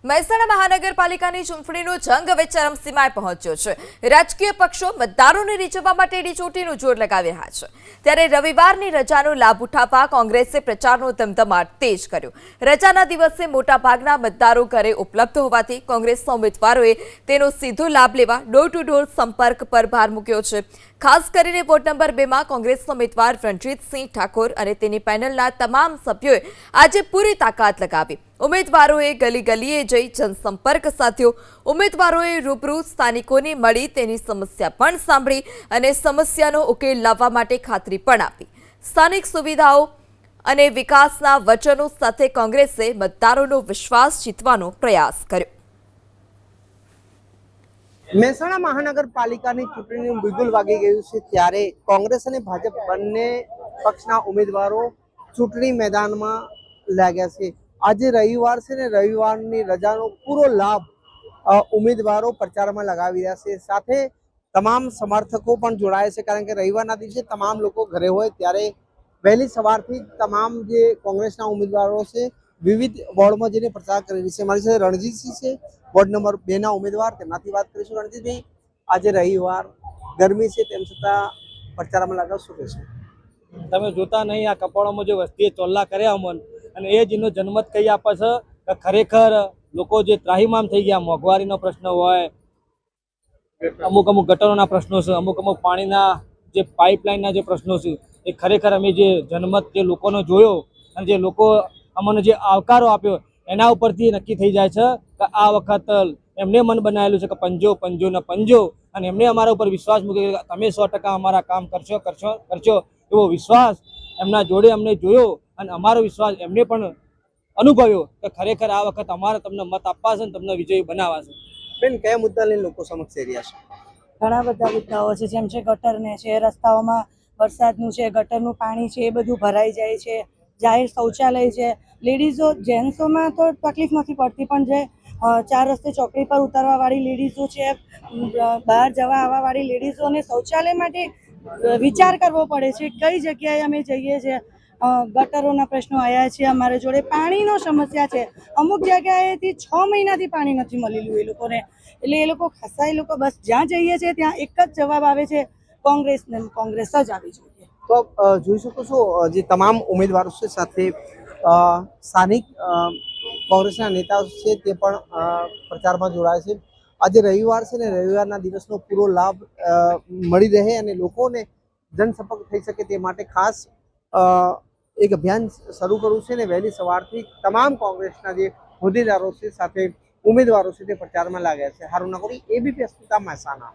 મહેસાણા મહાનગરપાલિકાની ચૂંટણીનો જંગ હવે ચરમસીમાએ પહોંચ્યો છે। રાજકીય પક્ષો મતદારોને રીઝવવા માટે એડી ચોટીનું જોર લગાવી રહ્યા છે। ત્યારે રવિવારની રજાનો લાભ ઉઠાવવા કોંગ્રેસે પ્રચારનો ધમધમાટ તેજ કર્યો। રજાના દિવસે મોટાભાગના મતદારો ઘરે ઉપલબ્ધ હોવાથી કોંગ્રેસના ઉમેદવારોએ તેનો સીધો લાભ લેવા ડોર ટુ ડોર સંપર્ક પર ભાર મૂક્યો છે। ખાસ કરીને વોર્ડ નંબર 2 માં કોંગ્રેસના ઉમેદવાર રણજીતસિંહ ઠાકોર અને તેની પેનલના તમામ સભ્યોએ આજે પૂરી તાકાત લગાવી। ઉમેદવારોએ ગલી ગલીએ જઈ જનસંપર્ક સાધ્યો। ઉમેદવારોએ રૂબરૂ સ્થાનિકોને મળી તેની સમસ્યા પણ સાંભળી અને સમસ્યાનો ઉકેલ લાવવા માટે ખાતરી પણ આપી। સ્થાનિક સુવિધાઓ અને વિકાસના વચનો સાથે કોંગ્રેસે મતદારોનો વિશ્વાસ જીતવાનો પ્રયાસ કર્યો। મહેસાણા મહાનગરપાલિકાની ચૂંટણીનું બિગુલ વાગી ગયું છે ત્યારે કોંગ્રેસ અને ભાજપ બંને પક્ષના ઉમેદવારો ચૂંટણી મેદાનમાં લાગ્યા છે। આજે રવિવાર છે ને રવિવારની રજાનો પૂરો લાભ ઉમેદવારો પ્રચારમાં લગાવી રહ્યા છે। સાથે તમામ સમર્થકો પણ જોડાયા છે કારણ કે રવિવારના દિવસે તમામ લોકો ઘરે હોય ત્યારે વહેલી સવારથી તમામ જે કોંગ્રેસના ઉમેદવારો છે વિવિધ વોર્ડમાં જઈને પ્રચાર કરી રહી છે। મારી સાથે રણજીતસિંહ છે, વોર્ડ નંબર 2 ના ઉમેદવાર, તેમનાથી વાત કરીશું। રણજીતભાઈ, આજે રવિવાર ગરમી છે તેમ છતાં પ્રચારમાં લગાવશો કે શું? તમે જોતા નહીં આ કપાળોમાં જે વસ્તીએ ચોલ્લા કર્યા અમન અને એ જ એનો જન્મત કહી આપે છે કે ખરેખર લોકો જે ત્રાહિમામ થઈ ગયા। મોંઘવારીનો પ્રશ્ન હોય, અમુક ગટરોના પ્રશ્નો છે, અમુક પાણીના જે પાઇપલાઇનના જે પ્રશ્નો છે, એ ખરેખર અમે જે જન્મત જે લોકોનો જોયો અને જે લોકો અમને જે આવકારો આપ્યો એના ઉપરથી નક્કી થઈ જાય છે કે આ વખત એમને મન બનાવેલું છે કે પંજો પંજો ને પંજો, અને એમને અમારા ઉપર વિશ્વાસ મૂક્યો કે તમે 100% અમારા કામ કરશો એવો વિશ્વાસ એમના જોડે અમને જોયો અને અમારો વિશ્વાસ એમને પણ અનુભવ્યો કે ખરેખર આ વખત અમારે તમને મત આપવા છે અને તમને વિજયી બનાવવા છે। બેન, કયા મુદ્દા લઈને લોકો સમક્ષ થઈ રહ્યા છે? ઘણા બધા મુદ્દાઓ છે, જેમ છે ગટરને છે, રસ્તાઓમાં વરસાદનું છે, ગટરનું પાણી છે, એ બધું ભરાઈ જાય છે, જાહેર શૌચાલય છે। લેડીઝો જેન્ટ્સોમાં તો તકલીફ નથી પડતી, પણ જે 4 રસ્તે ચોકડી પર ઉતારવા વાળી લેડીઝો છે, બહાર જવા આવવા વાળી લેડીઝોને શૌચાલય માટે વિચાર કરવો પડે છે। કઈ જગ્યાએ અમે જઈએ છીએ, ગટરોના પ્રશ્નો આવ્યા છે, અમારે જોડે પાણીનો સમસ્યા છે। અમુક જગ્યાએથી 6 મહિનાથી પાણી નથી મળેલું એ લોકોને, એટલે એ લોકો ખાસા એ લોકો બસ જ્યાં જઈએ છીએ ત્યાં એક જ જવાબ આવે છે, કોંગ્રેસ જ આવી જોઈએ। તો જોઈ શકો છો જે તમામ ઉમેદવારો છે સાથે સ્થાનિક કોંગ્રેસના નેતાઓ છે તે પણ પ્રચારમાં જોડાય છે। આજે રવિવાર છે ને રવિવારના દિવસનો પૂરો લાભ મળી રહે અને લોકોને જનસંપર્ક થઈ શકે તે માટે ખાસ એક અભિયાન શરૂ કર્યું છે ને વહેલી સવારથી તમામ કોંગ્રેસના જે હોદ્દેદારો છે સાથે ઉમેદવારો છે તે પ્રચારમાં લાગ્યા છે। હારુન નકોરી, એબીપી અસ્મિતા, મહેસાણા।